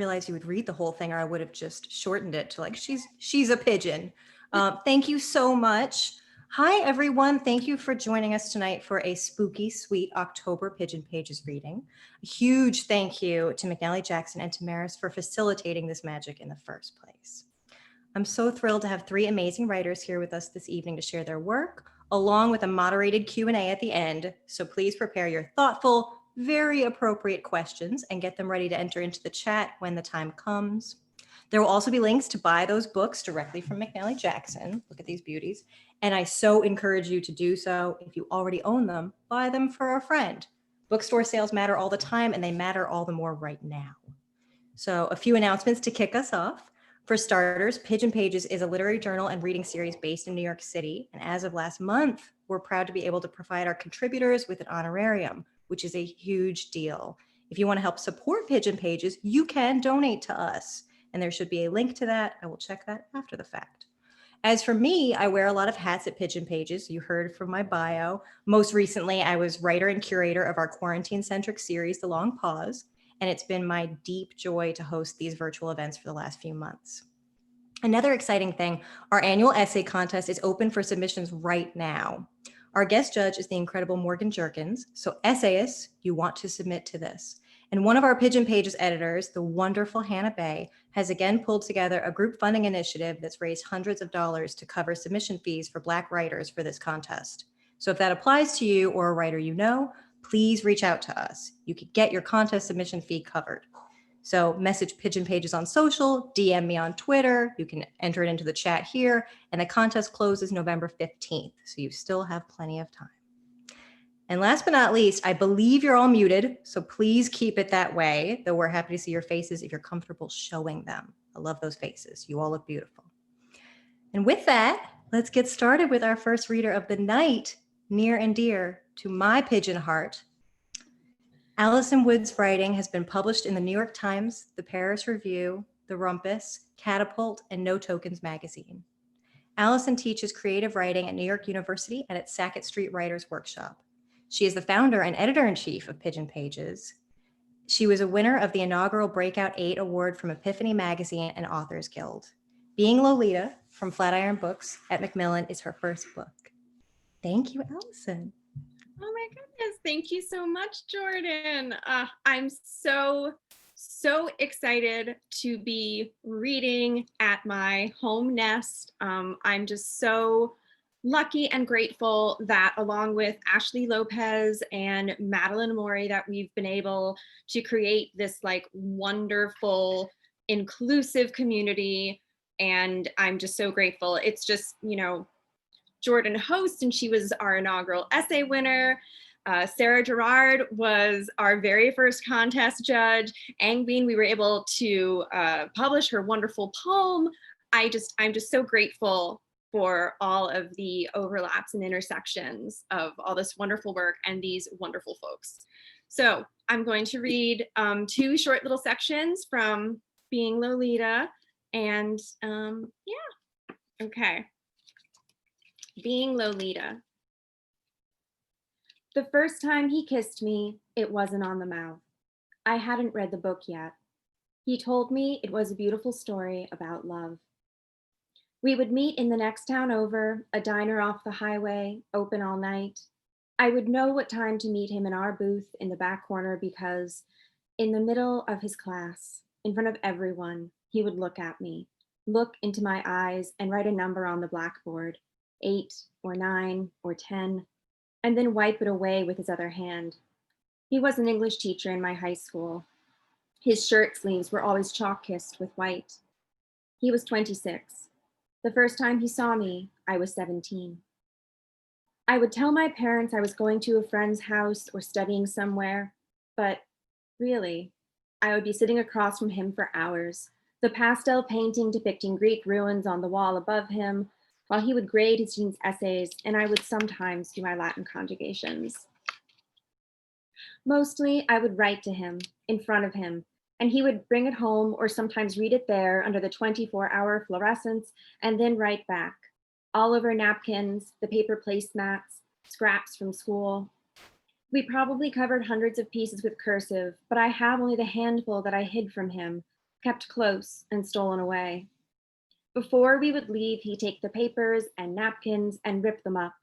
Realize you would read the whole thing, or I would have just shortened it to like, she's a pigeon. Thank you so much. Hi, everyone. Thank you for joining us tonight for a spooky, sweet October Pigeon Pages reading. A huge thank you to McNally Jackson and Tamaris for facilitating this magic in the first place. I'm so thrilled to have three amazing writers here with us this evening to share their work, along with a moderated Q&A at the end. So please prepare your thoughtful, very appropriate questions and get them ready to enter into the chat when the time comes. There will also be links to buy those books directly from McNally Jackson. Look at these beauties. And I so encourage you to do so. If you already own them, buy them for a friend. Bookstore sales matter all the time, and they matter all the more right now. So a few announcements to kick us off. For starters, Pigeon Pages is a literary journal and reading series based in New York City. And as of last month, we're proud to be able to provide our contributors with an honorarium, which is a huge deal. If you want to help support Pigeon Pages, you can donate to us. And there should be a link to that. I will check that after the fact. As for me, I wear a lot of hats at Pigeon Pages. You heard from my bio. Most recently, I was writer and curator of our quarantine-centric series, The Long Pause, and it's been my deep joy to host these virtual events for the last few months. Another exciting thing, our annual essay contest is open for submissions right now. Our guest judge is the incredible Morgan Jerkins, so essayists, you want to submit to this. And one of our Pigeon Pages editors, the wonderful Hannah Bay, has again pulled together a group funding initiative that's raised hundreds of dollars to cover submission fees for Black writers for this contest. So if that applies to you or a writer you know, please reach out to us. You could get your contest submission fee covered. So message Pigeon Pages on social, DM me on Twitter. You can enter it into the chat here. And the contest closes November 15th. So you still have plenty of time. And last but not least, I believe you're all muted. So please keep it that way, though we're happy to see your faces if you're comfortable showing them. I love those faces. You all look beautiful. And with that, let's get started with our first reader of the night, near and dear to my pigeon heart. Alisson Wood's writing has been published in the New York Times, the Paris Review, the Rumpus, Catapult, and No Tokens magazine. Alisson teaches creative writing at New York University and at Sackett Street Writers Workshop. She is the founder and editor-in-chief of Pigeon Pages. She was a winner of the inaugural Breakout 8 Award from Epiphany Magazine and Authors Guild. Being Lolita from Flatiron Books at Macmillan is her first book. Thank you, Alisson. Oh my goodness, thank you so much, Jordan. I'm so excited to be reading at my home nest. I'm just so lucky and grateful that along with Ashley Lopez and Madeline Mori that we've been able to create this like wonderful, inclusive community. And I'm just so grateful. It's just, you know, Jordan hosts, and she was our inaugural essay winner. Sarah Gerard was our very first contest judge. Angbeen, we were able to publish her wonderful poem. I'm just so grateful for all of the overlaps and intersections of all this wonderful work and these wonderful folks. So I'm going to read two short little sections from Being Lolita, and yeah, okay. Being Lolita. The first time he kissed me, it wasn't on the mouth. I hadn't read the book yet. He told me it was a beautiful story about love. We would meet in the next town over, a diner off the highway, open all night. I would know what time to meet him in our booth in the back corner because in the middle of his class, in front of everyone, he would look at me, look into my eyes and write a number on the blackboard, 8 or 9 or 10, and then wipe it away with his other hand. He was an English teacher in my high school. His shirt sleeves were always chalk kissed with white. He was 26. The first time he saw me, I was 17. I would tell my parents I was going to a friend's house or studying somewhere, but really, I would be sitting across from him for hours, the pastel painting depicting Greek ruins on the wall above him, while he would grade his students' essays, and I would sometimes do my Latin conjugations. Mostly, I would write to him, in front of him, and he would bring it home or sometimes read it there under the 24-hour fluorescence and then write back, all over napkins, the paper placemats, scraps from school. We probably covered hundreds of pieces with cursive, but I have only the handful that I hid from him, kept close and stolen away. Before we would leave, he'd take the papers and napkins and rip them up,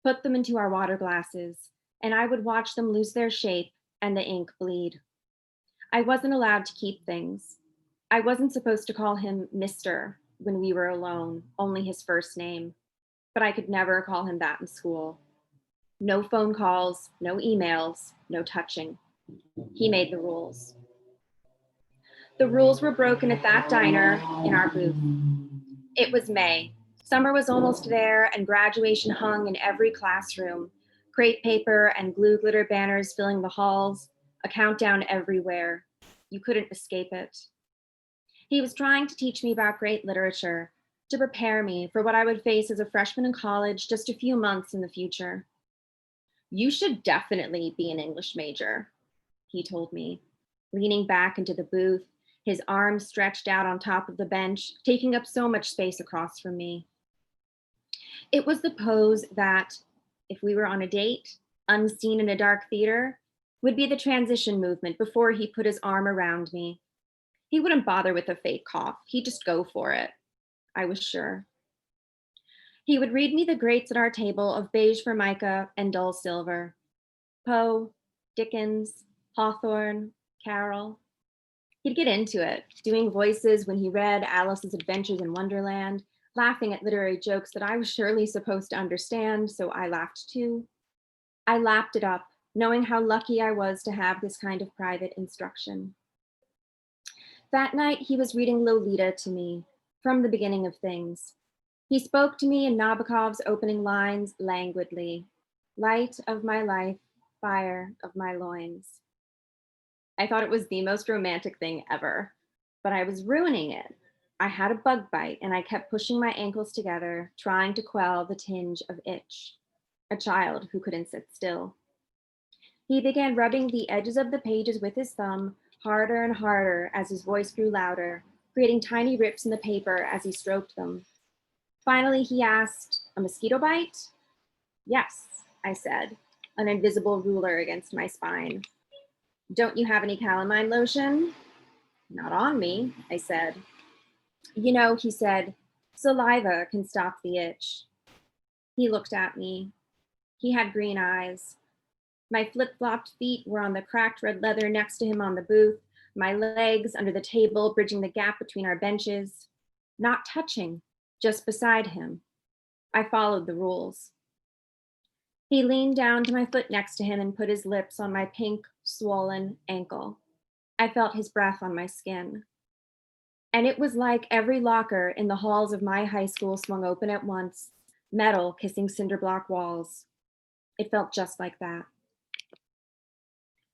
put them into our water glasses, and I would watch them lose their shape and the ink bleed. I wasn't allowed to keep things. I wasn't supposed to call him Mr. when we were alone, only his first name, but I could never call him that in school. No phone calls, no emails, no touching. He made the rules. The rules were broken at that diner in our booth. It was May. Summer was almost there, and graduation hung in every classroom. Crepe paper and glue glitter banners filling the halls, a countdown everywhere. You couldn't escape it. He was trying to teach me about great literature, to prepare me for what I would face as a freshman in college just a few months in the future. You should definitely be an English major, he told me, leaning back into the booth, his arms stretched out on top of the bench, taking up so much space across from me. It was the pose that, if we were on a date, unseen in a dark theater, would be the transition movement before he put his arm around me. He wouldn't bother with a fake cough. He'd just go for it, I was sure. He would read me the greats at our table of beige formica and dull silver. Poe, Dickens, Hawthorne, Carroll. He'd get into it, doing voices when he read Alice's Adventures in Wonderland, laughing at literary jokes that I was surely supposed to understand, so I laughed too. I lapped it up, knowing how lucky I was to have this kind of private instruction. That night, he was reading Lolita to me, from the beginning of things. He spoke to me in Nabokov's opening lines languidly. Light of my life, fire of my loins. I thought it was the most romantic thing ever, but I was ruining it. I had a bug bite and I kept pushing my ankles together, trying to quell the tinge of itch. A child who couldn't sit still. He began rubbing the edges of the pages with his thumb, harder and harder as his voice grew louder, creating tiny rips in the paper as he stroked them. Finally, he asked, "A mosquito bite?" "Yes," I said, an invisible ruler against my spine. "Don't you have any calamine lotion?" "Not on me," I said. "You know," he said, "saliva can stop the itch." He looked at me. He had green eyes. My flip-flopped feet were on the cracked red leather next to him on the booth, my legs under the table, bridging the gap between our benches. Not touching, just beside him. I followed the rules. He leaned down to my foot next to him and put his lips on my pink, swollen ankle. I felt his breath on my skin. And it was like every locker in the halls of my high school swung open at once, metal kissing cinder block walls. It felt just like that.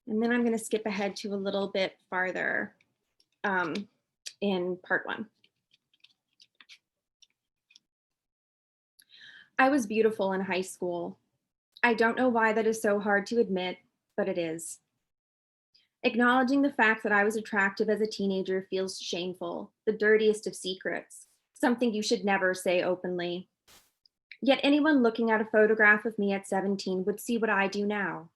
And then I'm going to skip ahead to a little bit farther in part 1. I was beautiful in high school. I don't know why that is so hard to admit, but it is. Acknowledging the fact that I was attractive as a teenager feels shameful, the dirtiest of secrets, something you should never say openly. Yet anyone looking at a photograph of me at 17 would see what I do now.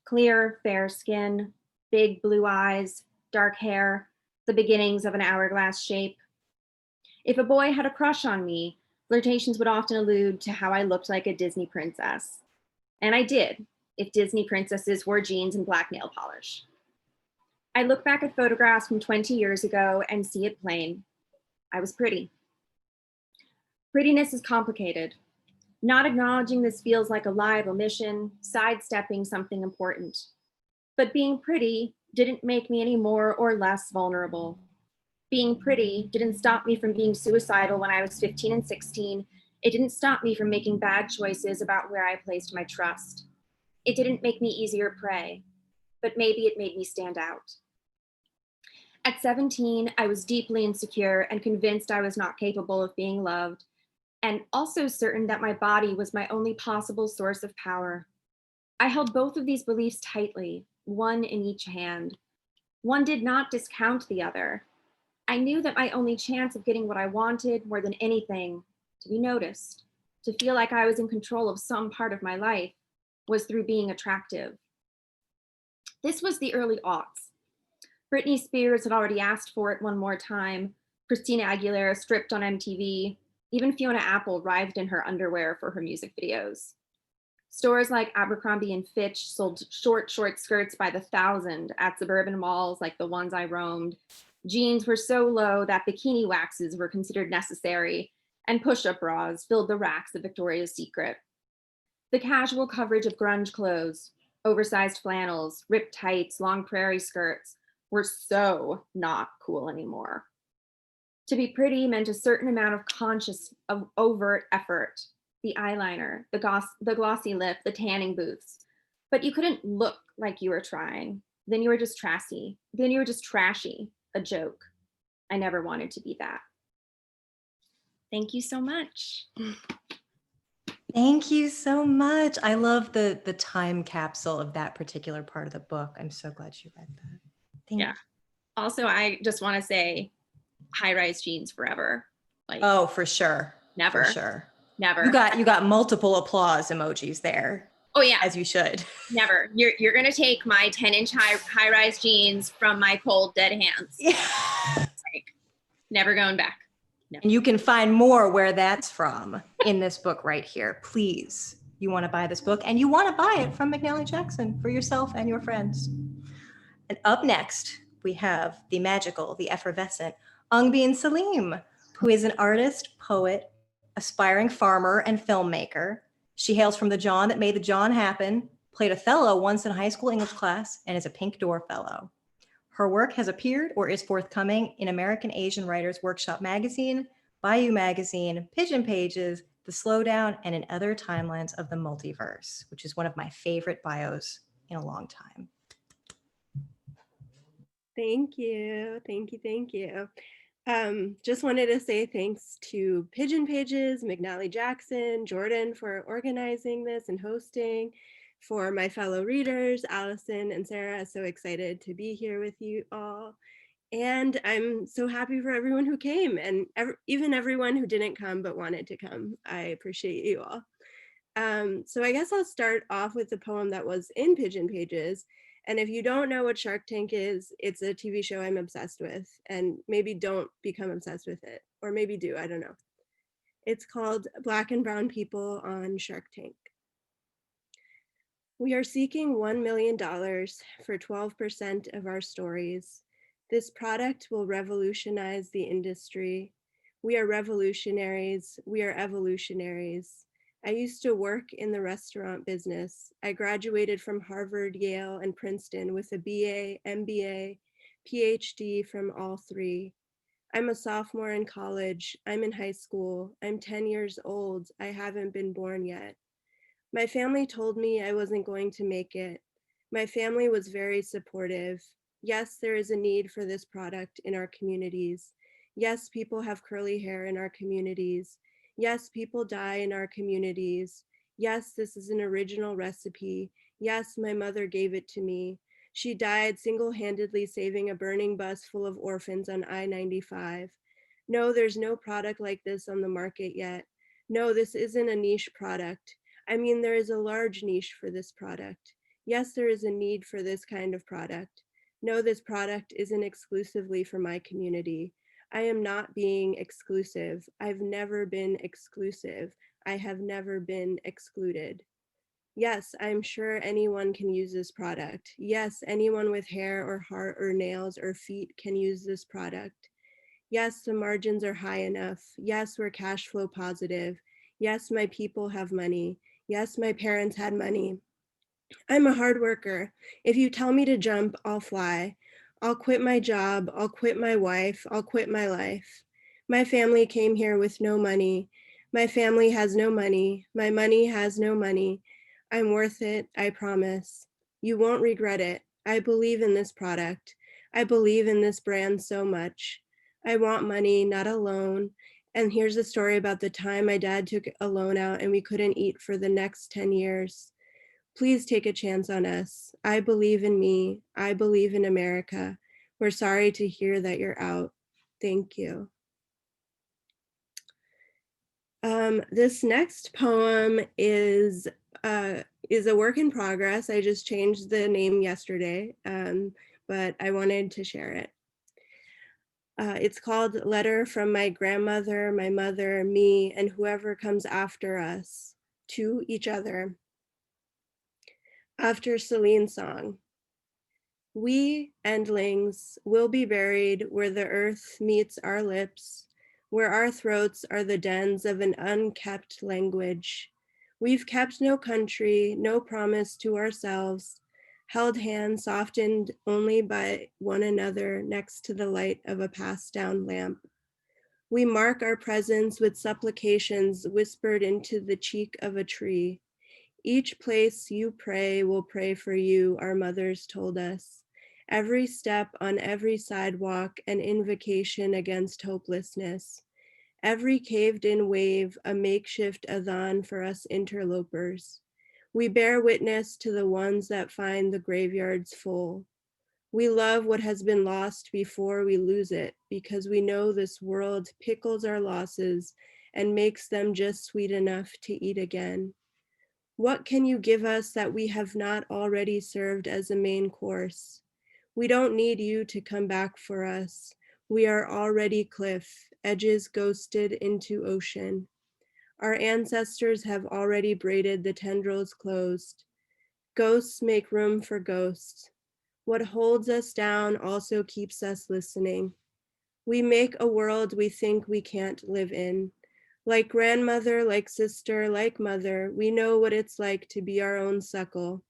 Clear, fair skin, big blue eyes, dark hair, the beginnings of an hourglass shape. If a boy had a crush on me, flirtations would often allude to how I looked like a Disney princess. And I did, if Disney princesses wore jeans and black nail polish. I look back at photographs from 20 years ago and see it plain. I was pretty. Prettiness is complicated. Not acknowledging this feels like a live omission, sidestepping something important. But being pretty didn't make me any more or less vulnerable. Being pretty didn't stop me from being suicidal when I was 15 and 16. It didn't stop me from making bad choices about where I placed my trust. It didn't make me easier prey, but maybe it made me stand out. At 17, I was deeply insecure and convinced I was not capable of being loved, and also certain that my body was my only possible source of power. I held both of these beliefs tightly, one in each hand. One did not discount the other. I knew that my only chance of getting what I wanted more than anything, to be noticed, to feel like I was in control of some part of my life, was through being attractive. This was the early aughts. Britney Spears had already asked for it one more time. Christina Aguilera stripped on MTV. Even Fiona Apple writhed in her underwear for her music videos. Stores like Abercrombie and Fitch sold short skirts by the thousand at suburban malls like the ones I roamed. Jeans were so low that bikini waxes were considered necessary, and push-up bras filled the racks of Victoria's Secret. The casual coverage of grunge clothes, oversized flannels, ripped tights, long prairie skirts were so not cool anymore. To be pretty meant a certain amount of conscious, of overt effort. The eyeliner, the glossy lip, the tanning booths. But you couldn't look like you were trying. Then you were just trashy. A joke. I never wanted to be that. Thank you so much. Thank you so much. I love the time capsule of that particular part of the book. I'm so glad you read that. Thank you. Also, I just want to say high-rise jeans forever. Like, oh, for sure. Never. For sure. Never. You got multiple applause emojis there. Oh yeah. As you should. Never. You're gonna take my 10-inch high-rise jeans from my cold dead hands. Yeah. Like, never going back. No. And you can find more where that's from in this book right here. Please, you want to buy this book and you want to buy it from McNally Jackson for yourself and your friends. And up next, we have the magical, the effervescent Angbeen Saleem, who is an artist, poet, aspiring farmer, and filmmaker. She hails from the John that made the John happen, played Othello once in high school English class, and is a Pink Door Fellow. Her work has appeared or is forthcoming in American Asian Writers Workshop Magazine, Bayou Magazine, Pigeon Pages, The Slowdown, and in other timelines of the multiverse, which is one of my favorite bios in a long time. Thank you. Just wanted to say thanks to Pigeon Pages, McNally Jackson, Jiordan for organizing this and hosting, for my fellow readers, Alisson and Sarah. So excited to be here with you all. And I'm so happy for everyone who came and even everyone who didn't come but wanted to come. I appreciate you all. So I guess I'll start off with the poem that was in Pigeon Pages. And if you don't know what Shark Tank is, it's a TV show I'm obsessed with, and maybe don't become obsessed with it, or maybe do, I don't know. It's called Black and Brown People on Shark Tank. We are seeking $1 million for 12% of our stories. This product will revolutionize the industry. We are revolutionaries. We are evolutionaries. I used to work in the restaurant business. I graduated from Harvard, Yale, and Princeton with a BA, MBA, PhD from all three. I'm a sophomore in college. I'm in high school. I'm 10 years old. I haven't been born yet. My family told me I wasn't going to make it. My family was very supportive. Yes, there is a need for this product in our communities. Yes, people have curly hair in our communities. Yes, people die in our communities. Yes, this is an original recipe. Yes, my mother gave it to me. She died single-handedly saving a burning bus full of orphans on I-95. No, there's no product like this on the market yet. No, this isn't a niche product. I mean, there is a large niche for this product. Yes, there is a need for this kind of product. No, this product isn't exclusively for my community. I am not being exclusive. I've never been exclusive. I have never been excluded. Yes, I'm sure anyone can use this product. Yes, anyone with hair or heart or nails or feet can use this product. Yes, the margins are high enough. Yes, we're cash flow positive. Yes, my people have money. Yes, my parents had money. I'm a hard worker. If you tell me to jump, I'll fly. I'll quit my job. I'll quit my wife. I'll quit my life. My family came here with no money. My family has no money. My money has no money. I'm worth it, I promise. You won't regret it. I believe in this product. I believe in this brand so much. I want money, not a loan. And here's a story about the time my dad took a loan out and we couldn't eat for the next 10 years. Please take a chance on us. I believe in me. I believe in America. We're sorry to hear that you're out. Thank you. This next poem is a work in progress. I just changed the name yesterday, but I wanted to share it. It's called Letter from My Grandmother, My Mother, Me, and Whoever Comes After Us to Each Other. After Celine's song. We, endlings, will be buried where the earth meets our lips, where our throats are the dens of an unkept language. We've kept no country, no promise to ourselves, held hands softened only by one another next to the light of a passed down lamp. We mark our presence with supplications whispered into the cheek of a tree. Each place you pray will pray for you, our mothers told us. Every step on every sidewalk, an invocation against hopelessness. Every caved-in wave, a makeshift adhan for us interlopers. We bear witness to the ones that find the graveyards full. We love what has been lost before we lose it, because we know this world pickles our losses and makes them just sweet enough to eat again. What can you give us that we have not already served as a main course? We don't need you to come back for us. We are already cliff, edges ghosted into ocean. Our ancestors have already braided the tendrils closed. Ghosts make room for ghosts. What holds us down also keeps us listening. We make a world we think we can't live in. Like grandmother, like sister, like mother, we know what it's like to be our own suckle,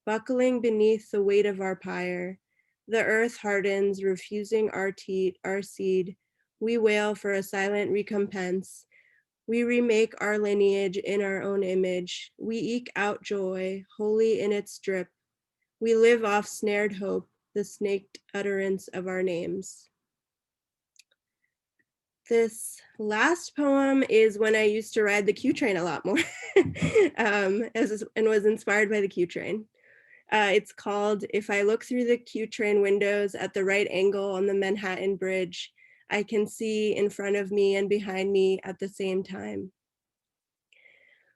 buckling beneath the weight of our pyre. The earth hardens, refusing our seed. We wail for a silent recompense. We remake our lineage in our own image. We eke out joy, holy in its drip. We live off snared hope, the snaked utterance of our names. This last poem is when I used to ride the Q train a lot more and was inspired by the Q train. It's called If I Look Through the Q Train Windows at the Right Angle on the Manhattan Bridge, I Can See in front of me and behind me at the same time.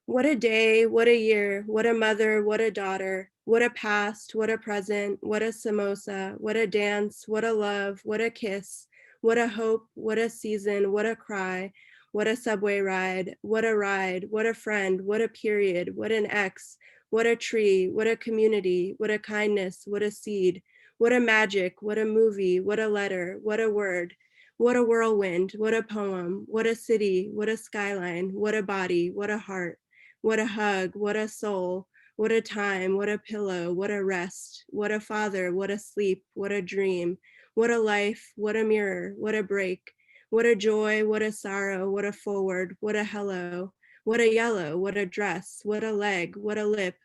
What a day, what a year, what a mother, what a daughter, what a past, what a present, what a samosa, what a dance, what a love, what a kiss, what a hope, what a season, what a cry, what a subway ride, what a friend, what a period, what an ex, what a tree, what a community, what a kindness, what a seed, what a magic, what a movie, what a letter, what a word, what a whirlwind, what a poem, what a city, what a skyline, what a body, what a heart, what a hug, what a soul, what a time, what a pillow, what a rest, what a father, what a sleep, what a dream, what a life, what a mirror, what a break, what a joy, what a sorrow, what a forward, what a hello, what a yellow, what a dress, what a leg, what a lip,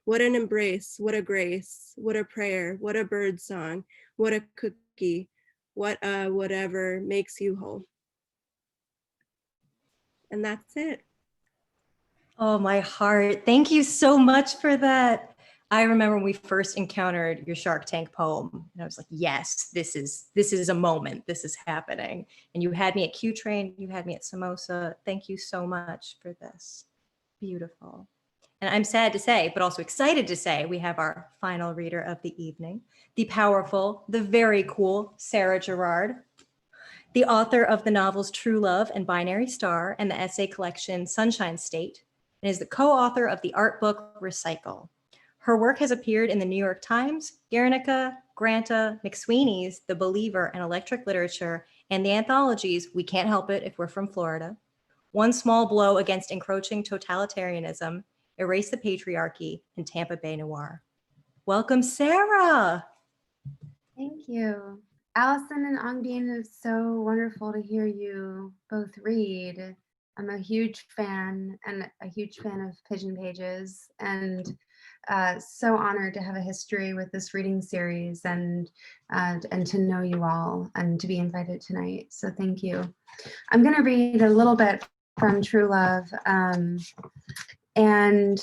what an embrace, what a grace, what a prayer, what a bird song, what a cookie, what a whatever makes you whole. And that's it. Oh, my heart. Thank you so much for that. I remember when we first encountered your Shark Tank poem, and I was like, yes, this is a moment. This is happening. And you had me at Q Train, you had me at Samosa. Thank you so much for this. Beautiful. And I'm sad to say, but also excited to say, we have our final reader of the evening, the powerful, the very cool Sarah Gerard, the author of the novels True Love and Binary Star and the essay collection Sunshine State, and is the co-author of the art book Recycle. Her work has appeared in the New York Times, Guernica, Granta, McSweeney's, The Believer, and Electric Literature, and the anthologies We Can't Help It If We're From Florida, One Small Blow Against Encroaching Totalitarianism, Erase the Patriarchy, and Tampa Bay Noir. Welcome, Sarah. Thank you. Alisson and Angbeen, it's so wonderful to hear you both read. I'm a huge fan and a huge fan of Pigeon Pages, and so honored to have a history with this reading series and to know you all and to be invited tonight. So thank you. I'm going to read a little bit from True Love, and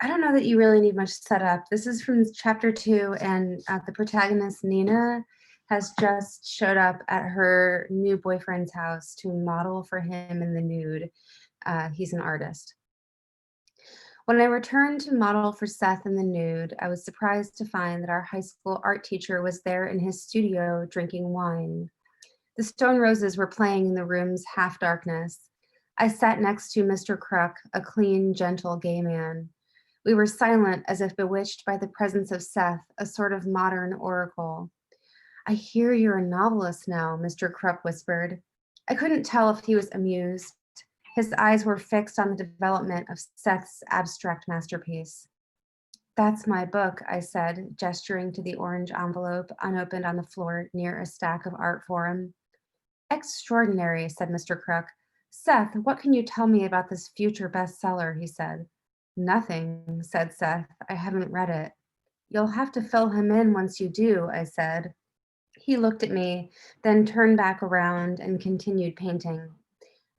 I don't know that you really need much setup. This is from chapter 2, and the protagonist, Nina, has just showed up at her new boyfriend's house to model for him in the nude. He's an artist. When I returned to model for Seth in the nude, I was surprised to find that our high school art teacher was there in his studio drinking wine. The stone roses were playing in the room's half darkness. I sat next to Mr. Crook, a clean, gentle gay man. We were silent as if bewitched by the presence of Seth, a sort of modern oracle. I hear you're a novelist now, Mr. Crook whispered. I couldn't tell if he was amused. His eyes were fixed on the development of Seth's abstract masterpiece. That's my book, I said, gesturing to the orange envelope unopened on the floor near a stack of art forum. Extraordinary, said Mr. Crook. Seth, what can you tell me about this future bestseller, he said. Nothing, said Seth. I haven't read it. You'll have to fill him in once you do, I said. He looked at me, then turned back around and continued painting.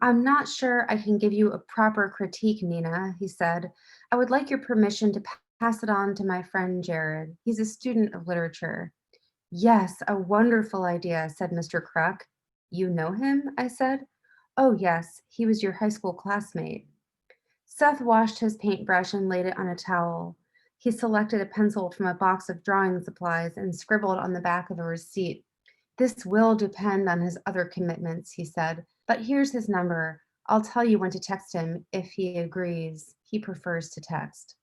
I'm not sure I can give you a proper critique, Nina, he said. I would like your permission to pass it on to my friend Gerrard. He's a student of literature. Yes, a wonderful idea, said Mr. Crook. You know him? I said. Oh, yes, he was your high school classmate. Seth washed his paintbrush and laid it on a towel. He selected a pencil from a box of drawing supplies and scribbled on the back of a receipt. This will depend on his other commitments, he said, but here's his number. I'll tell you when to text him if he agrees. He prefers to text.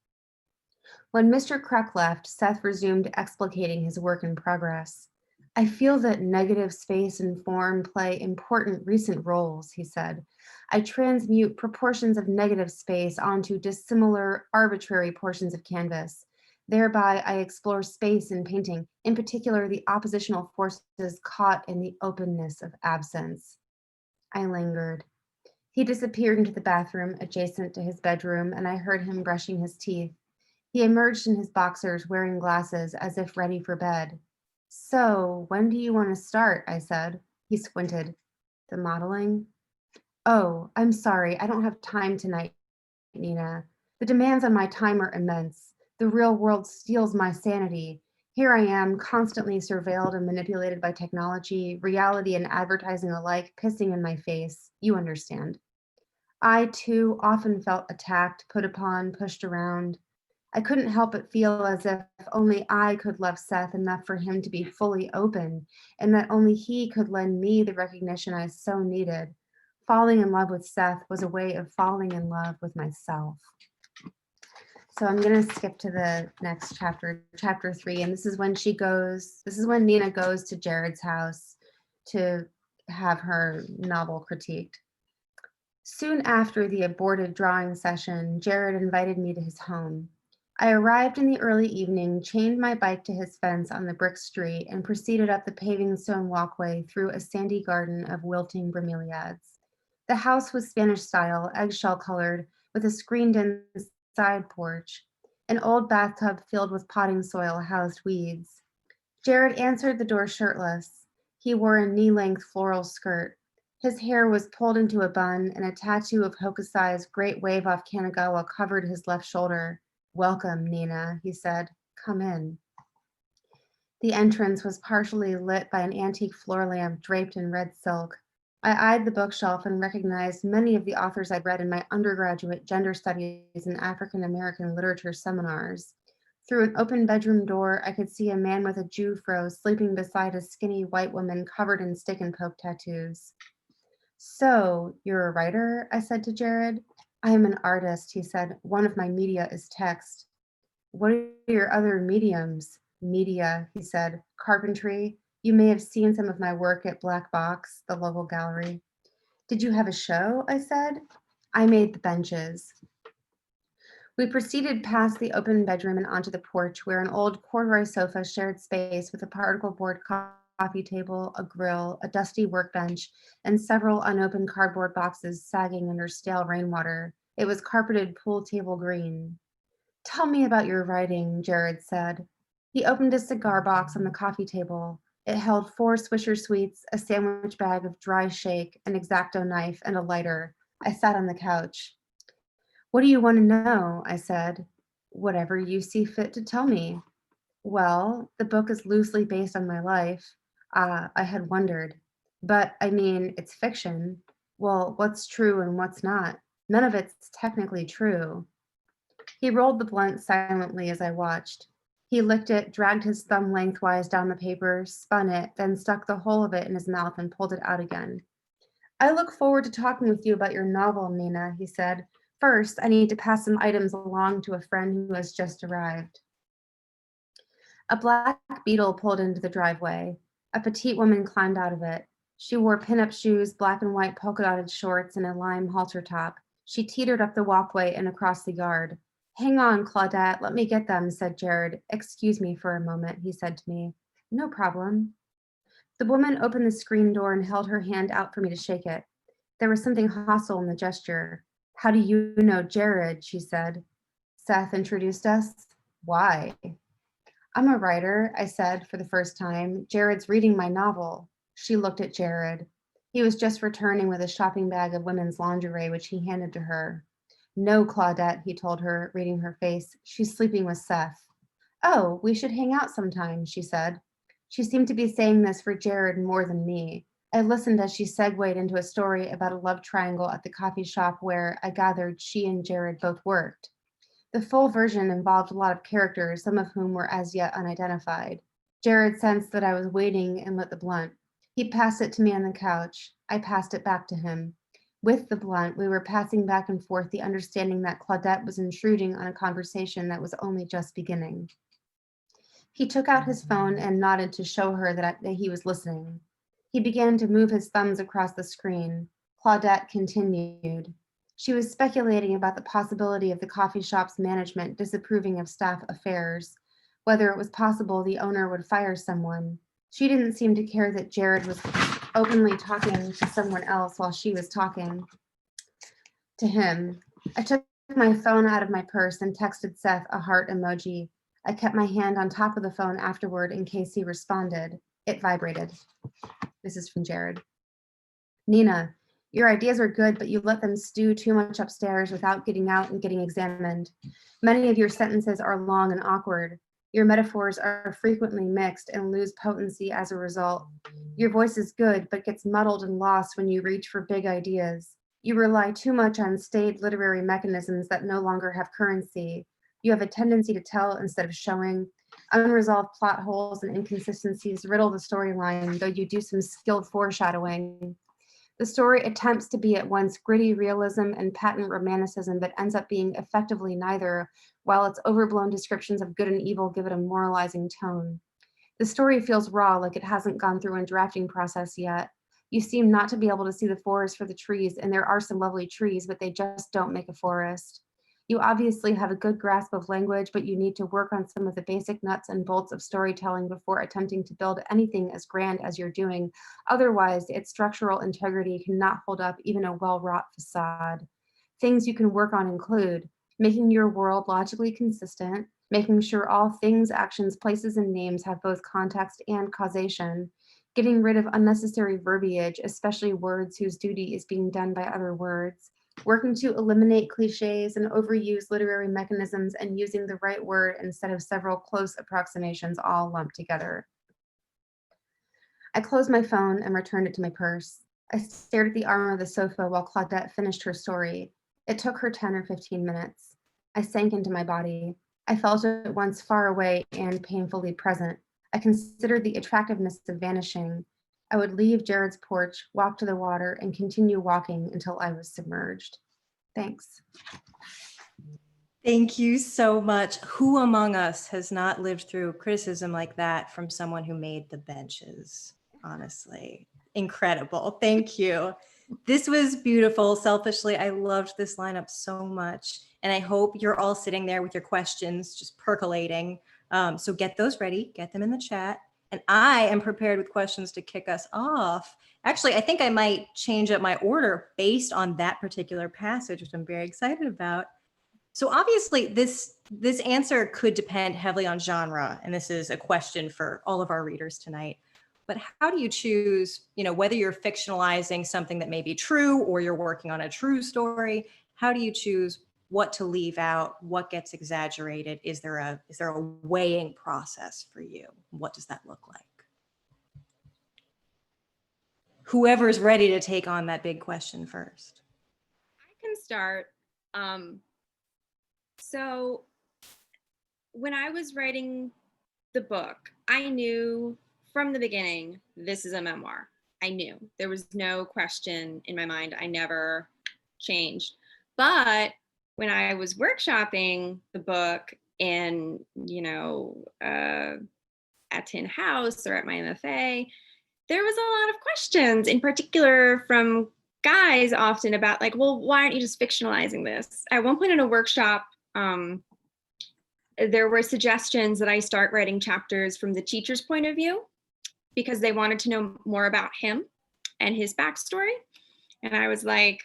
When Mr. Crook left, Seth resumed explicating his work in progress. I feel that negative space and form play important recent roles, he said. I transmute proportions of negative space onto dissimilar, arbitrary portions of canvas. Thereby, I explore space in painting, in particular the oppositional forces caught in the openness of absence. I lingered. He disappeared into the bathroom adjacent to his bedroom, and I heard him brushing his teeth. He emerged in his boxers, wearing glasses, as if ready for bed. So, when do you want to start? I said. He squinted. The modeling? Oh, I'm sorry, I don't have time tonight, Nina. The demands on my time are immense. The real world steals my sanity. Here I am, constantly surveilled and manipulated by technology, reality and advertising alike pissing in my face. You understand. I, too, often felt attacked, put upon, pushed around. I couldn't help but feel as if only I could love Seth enough for him to be fully open, and that only he could lend me the recognition I so needed. Falling in love with Seth was a way of falling in love with myself. So I'm going to skip to the next chapter, chapter 3, and this is when Nina goes to Gerrard's house to have her novel critiqued. Soon after the aborted drawing session, Gerrard invited me to his home. I arrived in the early evening, chained my bike to his fence on the brick street, and proceeded up the paving stone walkway through a sandy garden of wilting bromeliads. The house was Spanish style, eggshell colored, with a screened-in side porch. An old bathtub filled with potting soil housed weeds. Gerrard answered the door shirtless. He wore a knee-length floral skirt. His hair was pulled into a bun, and a tattoo of Hokusai's great wave off Kanagawa covered his left shoulder. Welcome, Nina, he said. Come in. The entrance was partially lit by an antique floor lamp draped in red silk. I eyed the bookshelf and recognized many of the authors I'd read in my undergraduate gender studies and African American literature seminars. Through an open bedroom door, I could see a man with a Jew fro sleeping beside a skinny white woman covered in stick and poke tattoos. So, you're a writer? I said to Gerrard. I am an artist, he said. One of my media is text. What are your other mediums? Media, he said. Carpentry. You may have seen some of my work at Black Box, the local gallery. Did you have a show? I said. I made the benches. We proceeded past the open bedroom and onto the porch, where an old corduroy sofa shared space with a particle board coffee table, a grill, a dusty workbench, and several unopened cardboard boxes sagging under stale rainwater. It was carpeted pool table green. Tell me about your writing, Gerrard said. He opened a cigar box on the coffee table. It held 4 Swisher Sweets, a sandwich bag of dry shake, an X-Acto knife, and a lighter. I sat on the couch. What do you want to know? I said. Whatever you see fit to tell me. Well, the book is loosely based on my life. I had wondered. But, I mean, it's fiction. Well, what's true and what's not? None of it's technically true. He rolled the blunt silently as I watched. He licked it, dragged his thumb lengthwise down the paper, spun it, then stuck the whole of it in his mouth and pulled it out again. I look forward to talking with you about your novel, Nina, he said. First, I need to pass some items along to a friend who has just arrived. A black beetle pulled into the driveway. A petite woman climbed out of it. She wore pin-up shoes, black and white polka-dotted shorts, and a lime halter top. She teetered up the walkway and across the yard. Hang on, Claudette, let me get them, said Gerrard. Excuse me for a moment, he said to me. No problem. The woman opened the screen door and held her hand out for me to shake it. There was something hostile in the gesture. How do you know Gerrard? She said. Seth introduced us. Why? I'm a writer, I said for the first time. Gerrard's reading my novel. She looked at Gerrard. He was just returning with a shopping bag of women's lingerie, which he handed to her. No, Claudette, he told her, reading her face. She's sleeping with Seth. Oh, we should hang out sometime, she said. She seemed to be saying this for Gerrard more than me. I listened as she segued into a story about a love triangle at the coffee shop where I gathered she and Gerrard both worked. The full version involved a lot of characters, some of whom were as yet unidentified. Gerrard sensed that I was waiting and lit the blunt. He passed it to me on the couch. I passed it back to him. With the blunt, we were passing back and forth the understanding that Claudette was intruding on a conversation that was only just beginning. He took out his phone and nodded to show her that he was listening. He began to move his thumbs across the screen. Claudette continued. She was speculating about the possibility of the coffee shop's management disapproving of staff affairs, whether it was possible the owner would fire someone. She didn't seem to care that Gerrard was openly talking to someone else while she was talking to him. I took my phone out of my purse and texted Seth a heart emoji. I kept my hand on top of the phone afterward in case he responded. It vibrated. This is from Gerrard. Nina, your ideas are good, but you let them stew too much upstairs without getting out and getting examined. Many of your sentences are long and awkward. Your metaphors are frequently mixed and lose potency as a result. Your voice is good, but gets muddled and lost when you reach for big ideas. You rely too much on staid literary mechanisms that no longer have currency. You have a tendency to tell instead of showing. Unresolved plot holes and inconsistencies riddle the storyline, though you do some skilled foreshadowing. The story attempts to be at once gritty realism and patent romanticism, but ends up being effectively neither, while its overblown descriptions of good and evil give it a moralizing tone. The story feels raw, like it hasn't gone through a drafting process yet. You seem not to be able to see the forest for the trees, and there are some lovely trees, but they just don't make a forest. You obviously have a good grasp of language, but you need to work on some of the basic nuts and bolts of storytelling before attempting to build anything as grand as you're doing. Otherwise, its structural integrity cannot hold up even a well-wrought facade. Things you can work on include making your world logically consistent, making sure all things, actions, places, and names have both context and causation, getting rid of unnecessary verbiage, especially words whose duty is being done by other words, working to eliminate cliches and overuse literary mechanisms and using the right word instead of several close approximations all lumped together. I closed my phone and returned it to my purse. I stared at the arm of the sofa while Claudette finished her story. It took her 10 or 15 minutes. I sank into my body. I felt at once far away and painfully present. I considered the attractiveness of vanishing. I would leave Gerrard's porch, walk to the water, and continue walking until I was submerged. Thanks. Thank you so much. Who among us has not lived through criticism like that from someone who made the benches? Honestly, incredible. Thank you. This was beautiful. Selfishly, I loved this lineup so much. And I hope you're all sitting there with your questions just percolating. So get those ready, get them in the chat. And I am prepared with questions to kick us off. Actually, I think I might change up my order based on that particular passage, which I'm very excited about. So obviously this answer could depend heavily on genre. And this is a question for all of our readers tonight. But how do you choose, whether you're fictionalizing something that may be true or you're working on a true story, how do you choose what to leave out, what gets exaggerated? Is there a weighing process for you? What does that look like? Whoever's ready to take on that big question first. I can start. So when I was writing the book, I knew from the beginning, this is a memoir. I knew. There was no question in my mind. I never changed. But when I was workshopping the book in, at Tin House or at my MFA, there was a lot of questions, in particular from guys often about like, well, why aren't you just fictionalizing this? At one point in a workshop, there were suggestions that I start writing chapters from the teacher's point of view because they wanted to know more about him and his backstory. And I was like,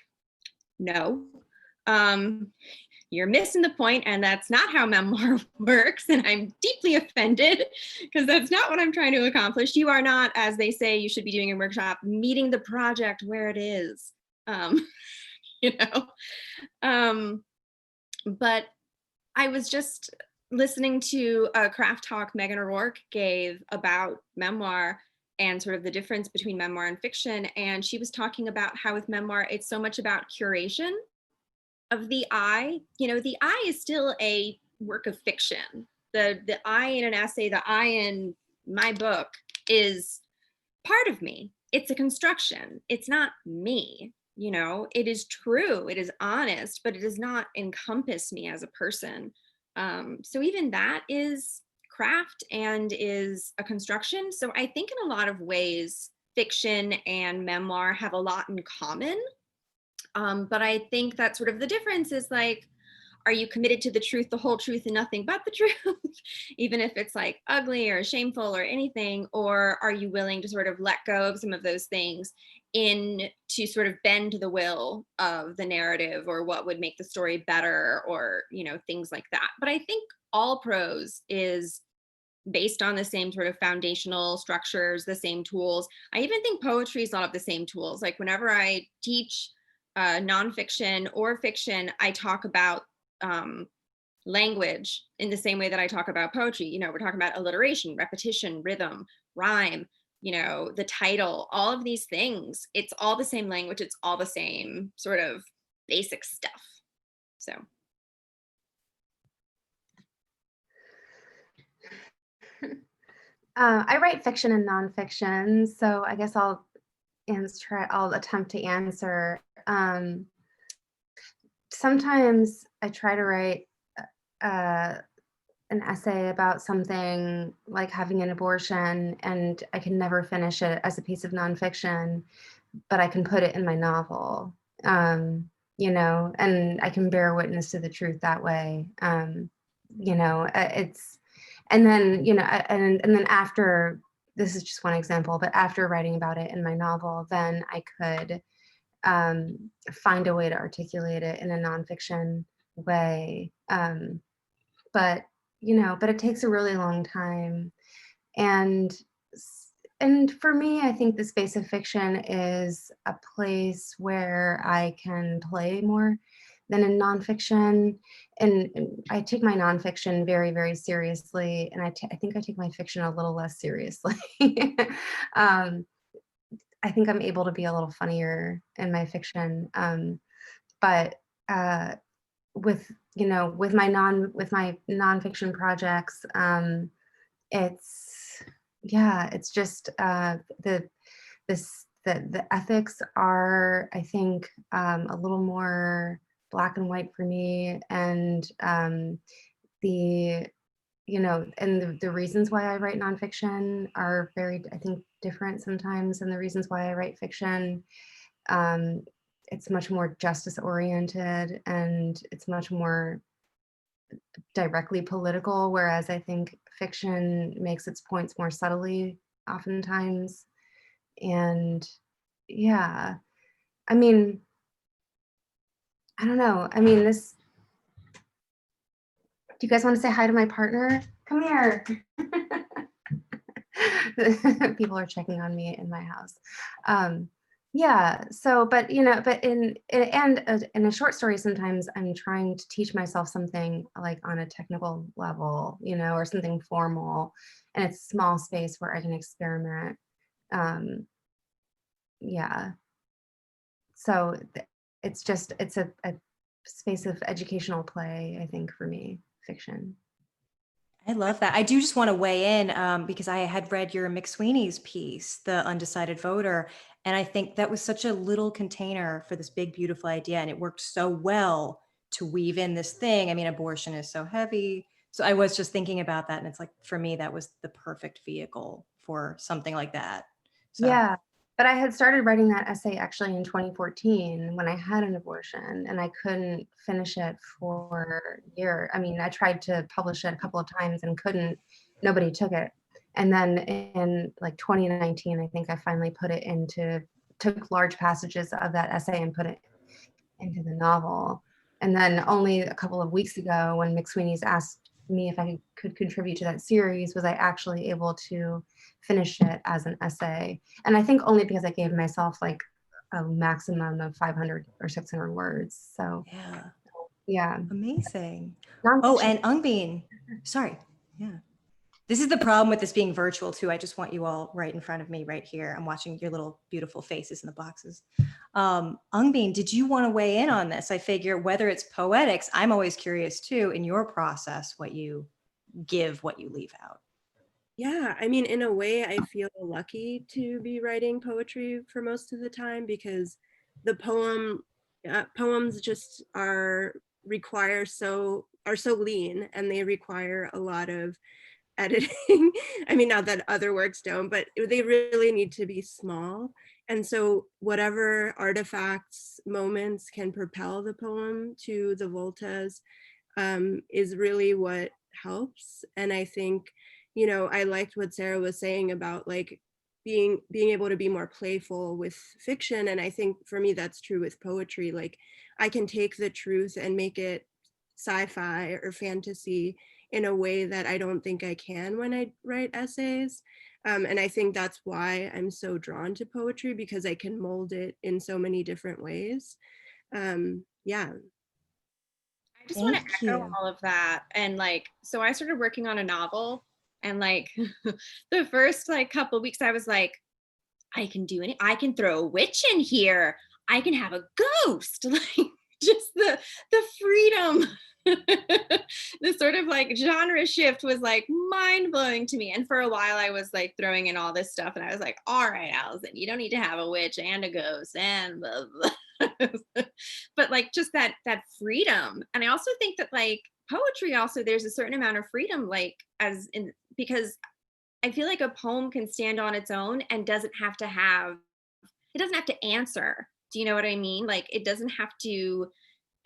no, you're missing the point, and that's not how memoir works. And I'm deeply offended because that's not what I'm trying to accomplish. You are not, as they say you should be doing in workshop, meeting the project where it is. But I was just listening to a craft talk Megan O'Rourke gave about memoir and sort of the difference between memoir and fiction. And she was talking about how with memoir, it's so much about curation of the I. The I is still a work of fiction. The I in an essay, the I in my book is part of me. It's a construction. It's not me. It is true. It is honest, but it does not encompass me as a person. So even that is craft and is a construction. So I think in a lot of ways, fiction and memoir have a lot in common. But I think that sort of the difference is like, are you committed to the truth, the whole truth, and nothing but the truth, even if it's like ugly or shameful or anything? Or are you willing to sort of let go of some of those things to sort of bend the will of the narrative or what would make the story better or, things like that. But I think all prose is based on the same sort of foundational structures, the same tools. I even think poetry is a lot of the same tools. Like whenever I teach nonfiction or fiction, I talk about language in the same way that I talk about poetry. We're talking about alliteration, repetition, rhythm, rhyme, the title, all of these things. It's all the same language. It's all the same sort of basic stuff. So. I write fiction and nonfiction, so I guess I'll attempt to answer. Sometimes I try to write an essay about something like having an abortion, and I can never finish it as a piece of nonfiction, but I can put it in my novel, and I can bear witness to the truth that way. It's, and then, and then after, this is just one example, but after writing about it in my novel, then I could find a way to articulate it in a nonfiction way. But it takes a really long time. And for me, I think the space of fiction is a place where I can play more than in nonfiction. And I take my nonfiction very, very seriously. And I think I take my fiction a little less seriously. I think I'm able to be a little funnier in my fiction. But with my nonfiction projects, it's just the ethics are, I think, a little more black and white for me, and the reasons why I write nonfiction are very, I think, different sometimes than the reasons why I write fiction. It's much more justice oriented, and it's much more directly political, whereas I think fiction makes its points more subtly oftentimes. And yeah, I mean, I don't know. I mean, do you guys want to say hi to my partner? Come here. People are checking on me in my house. Yeah, so, but in a short story, sometimes I'm trying to teach myself something like on a technical level, or something formal, and it's a small space where I can experiment. Yeah, so it's a space of educational play, I think, for me, fiction. I love that. I do just want to weigh in because I had read your McSweeney's piece, The Undecided Voter, and I think that was such a little container for this big, beautiful idea, and it worked so well to weave in this thing. I mean, abortion is so heavy. So I was just thinking about that, and it's like, for me, that was the perfect vehicle for something like that. So Yeah, but I had started writing that essay actually in 2014 when I had an abortion, and I couldn't finish it for a year. I mean, I tried to publish it a couple of times and couldn't. Nobody took it. And then in like 2019, I think I finally took large passages of that essay and put it into the novel. And then only a couple of weeks ago, when McSweeney's asked me if I could contribute to that series, was I actually able to finish it as an essay. And I think only because I gave myself like a maximum of 500 or 600 words. So yeah. amazing. Nonfiction. Oh, and Angbeen, sorry. Yeah. This is the problem with this being virtual too. I just want you all right in front of me right here. I'm watching your little beautiful faces in the boxes. Angbeen, did you want to weigh in on this? I figure whether it's poetics, I'm always curious too, in your process, what you give, what you leave out. Yeah, I mean, in a way, I feel lucky to be writing poetry for most of the time because the poems just are so lean, and they require a lot of editing. I mean, not that other works don't, but they really need to be small. And so whatever artifacts, moments can propel the poem to the voltas is really what helps. And I think, I liked what Sarah was saying about like being able to be more playful with fiction. And I think for me, that's true with poetry. Like I can take the truth and make it sci-fi or fantasy in a way that I don't think I can when I write essays. And I think that's why I'm so drawn to poetry, because I can mold it in so many different ways. Yeah. I just want to Thank echo you. all of that. And like, so I started working on a novel, and like the first like couple of weeks I was like, I can throw a witch in here. I can have a ghost. Like just the freedom. The sort of like genre shift was like mind blowing to me. And for a while I was like throwing in all this stuff, and I was like, all right, Alisson, you don't need to have a witch and a ghost and blah, blah. But like just that freedom. And I also think that like poetry also, there's a certain amount of freedom, like because I feel like a poem can stand on its own and doesn't have to answer. Do you know what I mean? Like it doesn't have to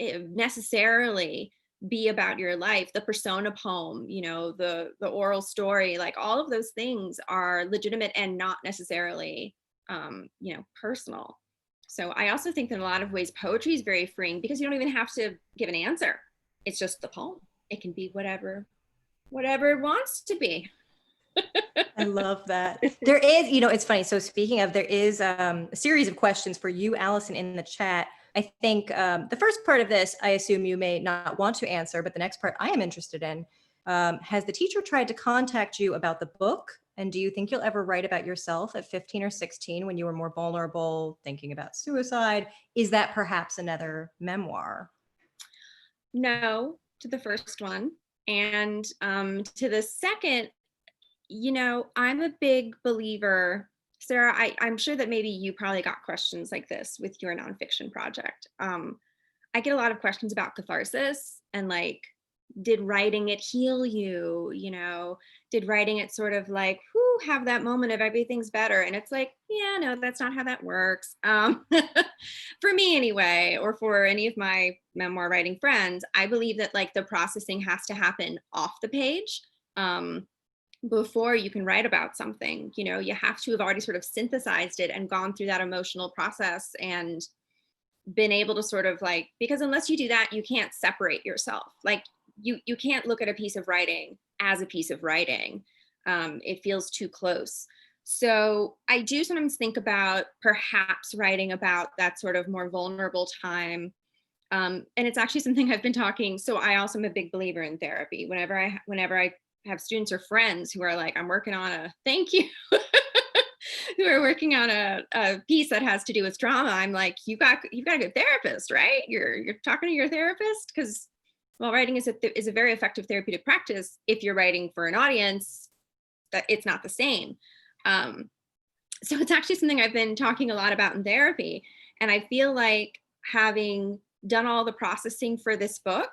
necessarily be about your life. The persona poem, the oral story, like all of those things are legitimate and not necessarily personal. So I also think that in a lot of ways poetry is very freeing, because you don't even have to give an answer. It's just the poem. It can be whatever it wants to be. I love that. There is, it's funny. So speaking of, there is a series of questions for you, Alisson, in the chat. I think the first part of this, I assume you may not want to answer, but the next part I am interested in. Has the teacher tried to contact you about the book? And do you think you'll ever write about yourself at 15 or 16 when you were more vulnerable, thinking about suicide? Is that perhaps another memoir? No, to the first one. And to the second, I'm a big believer. Sarah, I'm sure that maybe you probably got questions like this with your nonfiction project. I get a lot of questions about catharsis and like, did writing it heal you? Did writing it sort of like, have that moment of everything's better? And it's like, yeah, no, that's not how that works. For me anyway, or for any of my memoir writing friends, I believe that like the processing has to happen off the page. Before you can write about something, you have to have already sort of synthesized it and gone through that emotional process and been able to sort of like, because unless you do that, you can't separate yourself. Like you can't look at a piece of writing as a piece of writing. It feels too close. So I do sometimes think about perhaps writing about that sort of more vulnerable time. And it's actually something I've been talking. So I also am a big believer in therapy. Whenever I have students or friends who are like, I'm working on thank you. who are working on a piece that has to do with trauma, I'm like, you've got a good therapist, right? You're talking to your therapist, because while writing is a very effective therapeutic practice, if you're writing for an audience, that it's not the same. So it's actually something I've been talking a lot about in therapy. And I feel like having done all the processing for this book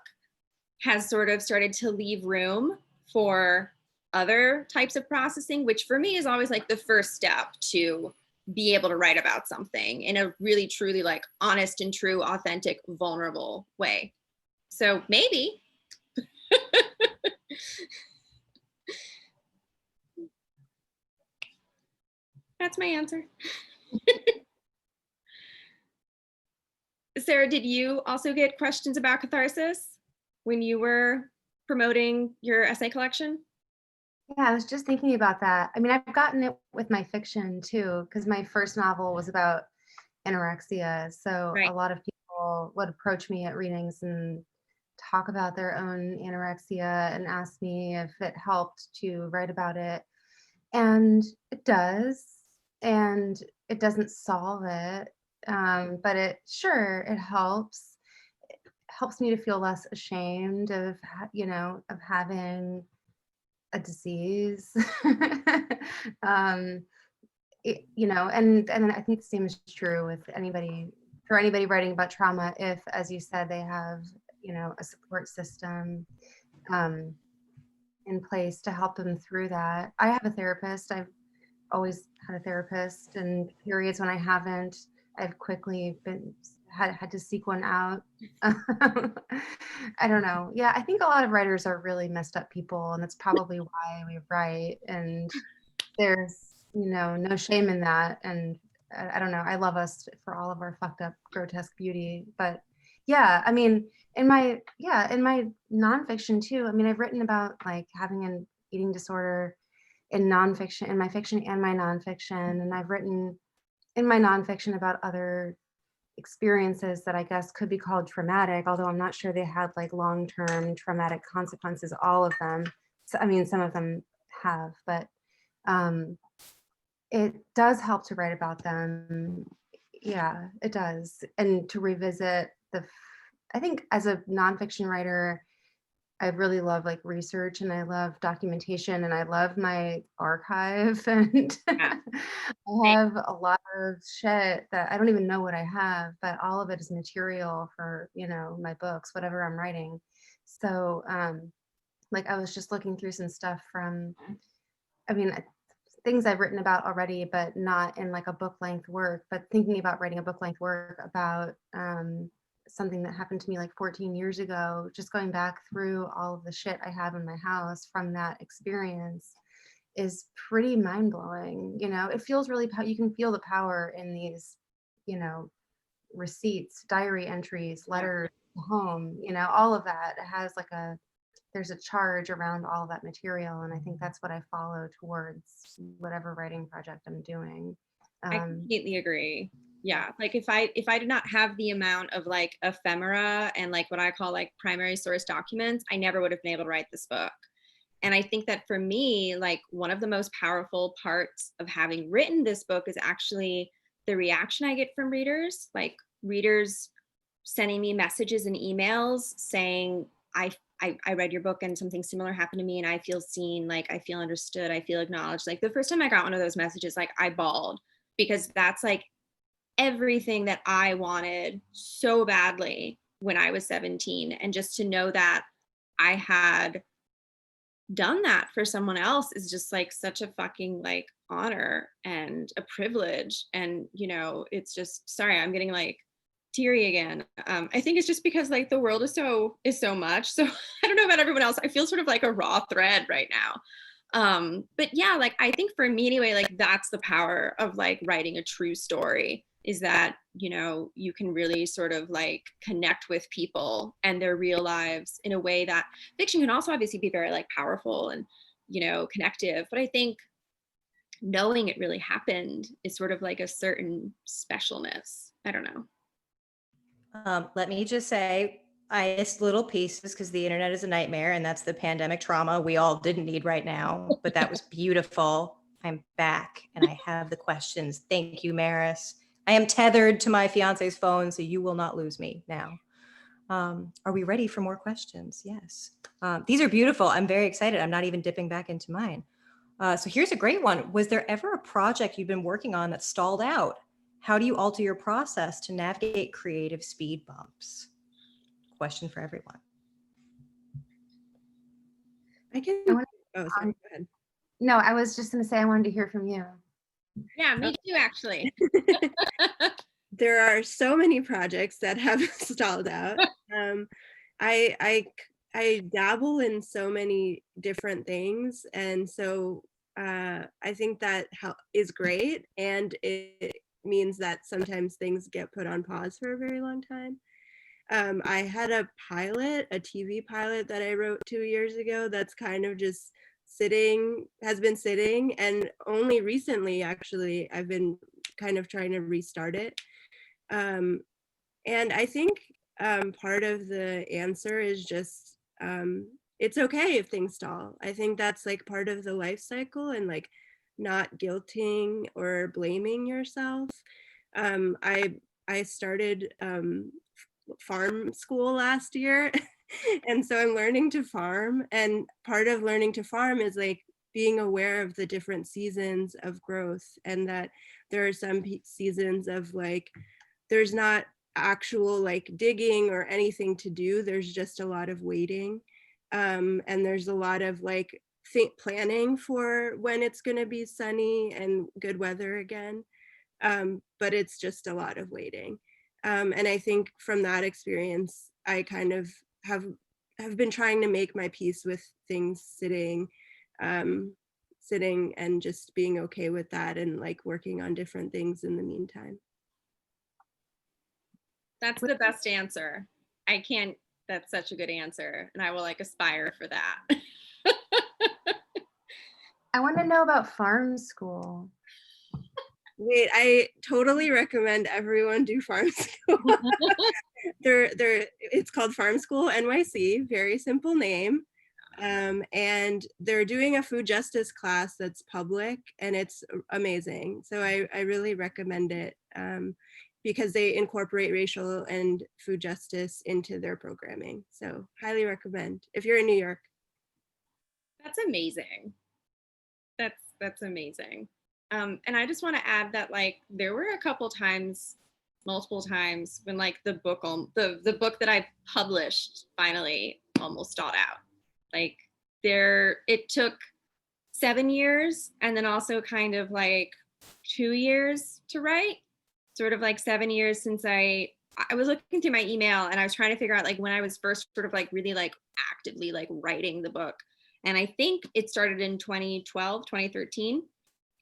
has sort of started to leave room for other types of processing, which for me is always like the first step to be able to write about something in a really, truly like honest and true, authentic, vulnerable way. So maybe. That's my answer. Sarah, did you also get questions about catharsis when you were promoting your essay collection? Yeah, I was just thinking about that. I mean, I've gotten it with my fiction too, because my first novel was about anorexia. So Right. a lot of people would approach me at readings and talk about their own anorexia and ask me if it helped to write about it. And it does. And it doesn't solve it. But it helps. It helps me to feel less ashamed of, of having a disease. um, and then I think the same is true with anybody writing about trauma, if, as you said, they have, a support system in place to help them through that. I have a therapist. I've always had a therapist, and periods when I haven't, I've quickly had to seek one out. I don't know. Yeah, I think a lot of writers are really messed up people, and that's probably why we write. And there's, no shame in that. And I don't know. I love us for all of our fucked up, grotesque beauty. But yeah, I mean, in my nonfiction too. I mean, I've written about like having an eating disorder in nonfiction, in my fiction and my nonfiction, and I've written in my nonfiction about other experiences that I guess could be called traumatic, although I'm not sure they had like long-term traumatic consequences, all of them. So, I mean, some of them have, but it does help to write about them. Yeah, it does. And to revisit I think as a nonfiction writer, I really love like research, and I love documentation, and I love my archive, and Yeah. I have a lot of shit that I don't even know what I have, but all of it is material for, my books, whatever I'm writing. So like I was just looking through some stuff from, I mean, things I've written about already, but not in like a book length work, but thinking about writing a book length work about something that happened to me like 14 years ago, just going back through all of the shit I have in my house from that experience is pretty mind-blowing. It feels really, you can feel the power in these, receipts, diary entries, letters, home, all of that. It has like there's a charge around all that material, and I think that's what I follow towards whatever writing project I'm doing. I completely agree. Yeah, like if I did not have the amount of like ephemera and like what I call like primary source documents, I never would have been able to write this book. And I think that for me, like one of the most powerful parts of having written this book is actually the reaction I get from readers, like readers sending me messages and emails saying, I read your book and something similar happened to me, and I feel seen, like I feel understood, I feel acknowledged. Like the first time I got one of those messages, like I bawled, because that's like everything that I wanted so badly when I was 17. And just to know that I had done that for someone else is just like such a fucking like honor and a privilege. And it's just, sorry, I'm getting like teary again. I think it's just because like the world is so much. So I don't know about everyone else. I feel sort of like a raw thread right now. But yeah, like I think for me anyway, like that's the power of like writing a true story, is that you can really sort of like connect with people and their real lives in a way that fiction can also obviously be very like powerful and connective. But I think knowing it really happened is sort of like a certain specialness. I don't know. Let me just say, I missed little pieces because the internet is a nightmare, and that's the pandemic trauma we all didn't need right now. But that was beautiful. I'm back and I have the questions. Thank you, Maris. I am tethered to my fiance's phone, so you will not lose me now. Are we ready for more questions? Yes. These are beautiful. I'm very excited. I'm not even dipping back into mine. So here's a great one. Was there ever a project you've been working on that stalled out? How do you alter your process to navigate creative speed bumps? Question for everyone. I can. I wanna- Oh, sorry. Go ahead. No, I was just going to say I wanted to hear from you. Yeah, me too, actually. There are so many projects that have stalled out. I dabble in so many different things, and so I think that is great, and it means that sometimes things get put on pause for a very long time. I had a TV pilot that I wrote 2 years ago that's kind of just has been sitting, and only recently, actually, I've been kind of trying to restart it. And I think part of the answer is just, it's okay if things stall. I think that's like part of the life cycle, and like not guilting or blaming yourself. I started farm school last year and so I'm learning to farm, and part of learning to farm is like being aware of the different seasons of growth, and that there are some seasons of like there's not actual like digging or anything to do, there's just a lot of waiting, and there's a lot of like planning for when it's going to be sunny and good weather again, but it's just a lot of waiting. And I think from that experience, I kind of have been trying to make my peace with things sitting and just being okay with that, and like working on different things in the meantime. That's the best answer. That's such a good answer. And I will like aspire for that. I want to know about farm school. Wait, I totally recommend everyone do farm school. It's called Farm School NYC, very simple name. And they're doing a food justice class that's public, and it's amazing. So I really recommend it because they incorporate racial and food justice into their programming. So highly recommend if you're in New York. That's amazing. That's amazing. And I just want to add that like there were multiple times when like the book that I published finally almost stalled out. Like it took 7 years, and then also kind of like 2 years to write, sort of like 7 years since I was looking through my email, and I was trying to figure out like when I was first sort of like really like actively like writing the book. And I think it started in 2012, 2013.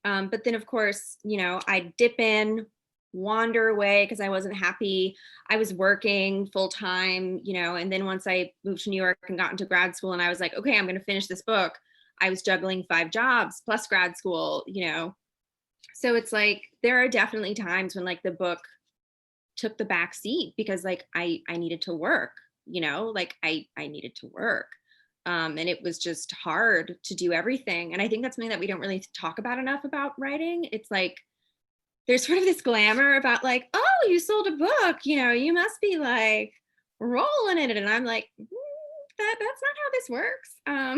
But then of course, I dip in, wander away because I wasn't happy. I was working full time, and then once I moved to New York and got into grad school and I was like, okay, I'm going to finish this book, I was juggling 5 jobs plus grad school, So it's like, there are definitely times when like the book took the back seat because like I needed to work, like I needed to work. And it was just hard to do everything. And I think that's something that we don't really talk about enough about writing. It's like, there's sort of this glamour about like, oh, you sold a book, you must be like rolling in it. And I'm like, that's not how this works. I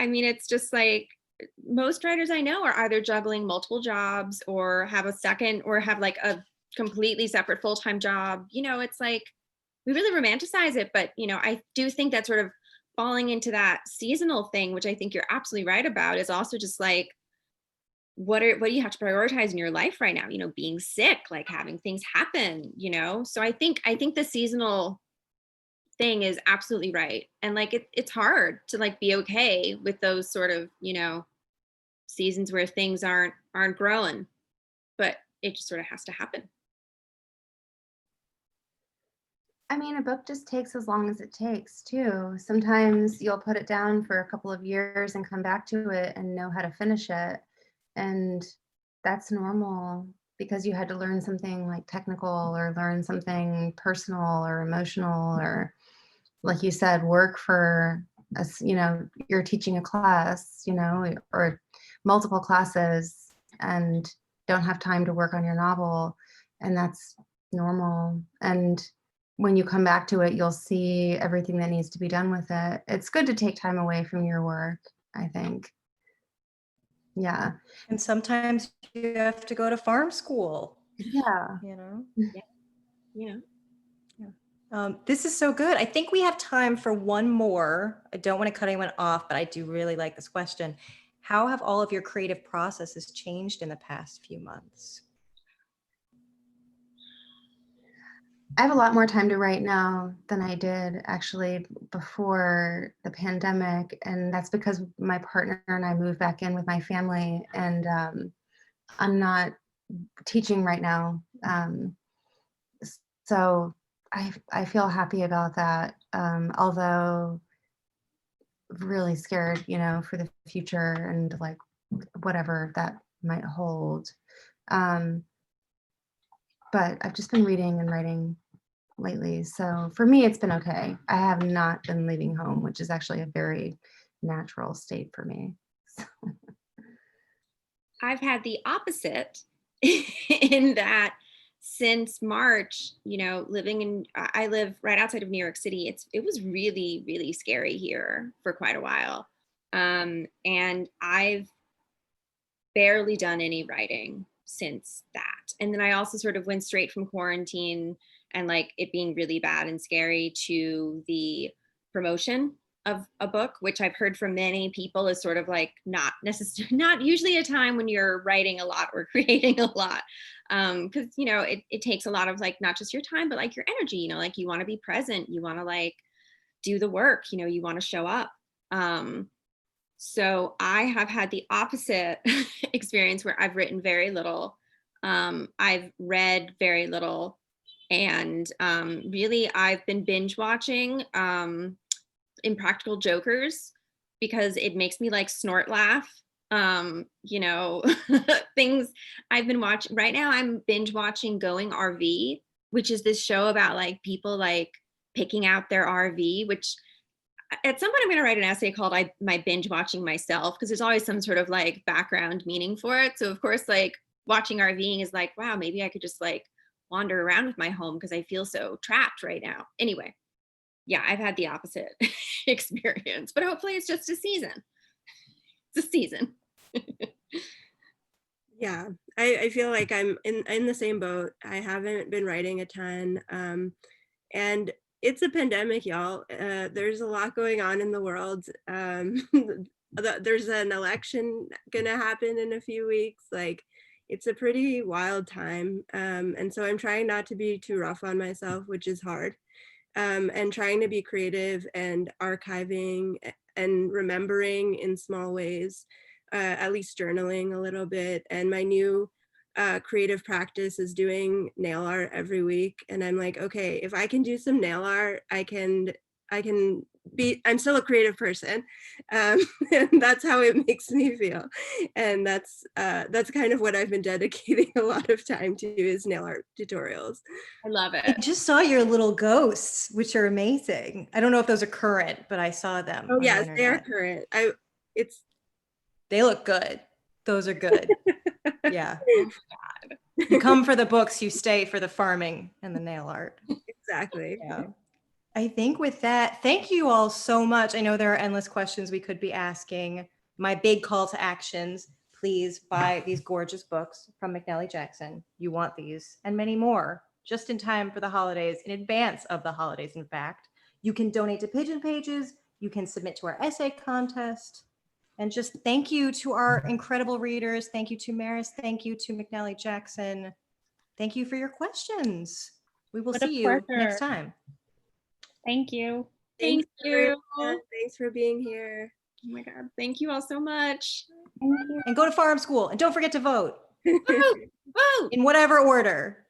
mean, it's just like most writers I know are either juggling multiple jobs or have a second or have like a completely separate full-time job. It's like, we really romanticize it, but I do think that sort of falling into that seasonal thing, which I think you're absolutely right about, is also just like, what do you have to prioritize in your life right now? Being sick, like having things happen, So I think the seasonal thing is absolutely right. And like, it's hard to like be okay with those sort of, seasons where things aren't growing, but it just sort of has to happen. I mean, a book just takes as long as it takes too. Sometimes you'll put it down for a couple of years and come back to it and know how to finish it. And that's normal because you had to learn something like technical or learn something personal or emotional, or like you said, work for us, you're teaching a class, or multiple classes and don't have time to work on your novel, and that's normal. And when you come back to it, you'll see everything that needs to be done with it. It's good to take time away from your work, I think. Yeah. And sometimes you have to go to farm school, Yeah. you know? Yeah. This is so good. I think we have time for one more. I don't want to cut anyone off, but I do really like this question. How have all of your creative processes changed in the past few months? I have a lot more time to write now than I did actually before the pandemic. And that's because my partner and I moved back in with my family, and I'm not teaching right now. So I feel happy about that. Although really scared, for the future and like whatever that might hold. But I've just been reading and writing lately. So for me, it's been okay. I have not been leaving home, which is actually a very natural state for me. I've had the opposite in that since March, I live right outside of New York City. It was really, really scary here for quite a while. And I've barely done any writing since that. And then I also sort of went straight from quarantine and like it being really bad and scary to the promotion of a book, which I've heard from many people is sort of like not usually a time when you're writing a lot or creating a lot. Because it takes a lot of like not just your time, but like your energy, like you want to be present, you want to like do the work, you want to show up. So I have had the opposite experience where I've written very little. I've read very little. And really, I've been binge watching Impractical Jokers because it makes me like snort laugh. Things I've been watching. Right now, I'm binge watching Going RV, which is this show about like people like picking out their RV, which at some point I'm going to write an essay called my binge watching myself, because there's always some sort of like background meaning for it. So of course, like watching RVing is like, wow, maybe I could just like wander around with my home because I feel so trapped right now. Anyway, yeah, I've had the opposite experience, but hopefully it's just a season. It's a season. Yeah, I feel like I'm in the same boat. I haven't been writing a ton. And it's a pandemic, y'all. There's a lot going on in the world. There's an election gonna happen in a few weeks. Like, it's a pretty wild time. And so I'm trying not to be too rough on myself, which is hard. And trying to be creative and archiving and remembering in small ways, at least journaling a little bit. And my new creative practice is doing nail art every week. And I'm like, okay, if I can do some nail art, I'm still a creative person. And that's how it makes me feel. And that's kind of what I've been dedicating a lot of time to, is nail art tutorials. I love I it. just saw your little ghosts, which are amazing. I don't know if those are current, but I saw them. Oh on the yes, they are internet. current. They look good. Those are good. Yeah. Oh my God. You come for the books, you stay for the farming and the nail art. Exactly. Yeah. I think with that, thank you all so much. I know there are endless questions we could be asking. My big call to actions, please buy these gorgeous books from McNally Jackson. You want these and many more just in time for the holidays, in advance of the holidays, in fact. You can donate to Pigeon Pages. You can submit to our essay contest. And just thank you to our incredible readers. Thank you to Maris. Thank you to McNally Jackson. Thank you for your questions. We will What a see you next pleasure. time. Thank you. Thank you. everyone. Thanks for being here. Oh my God. Thank you all so much. Thank you. And go to farm school. And don't forget to vote Woo! Woo! in whatever order.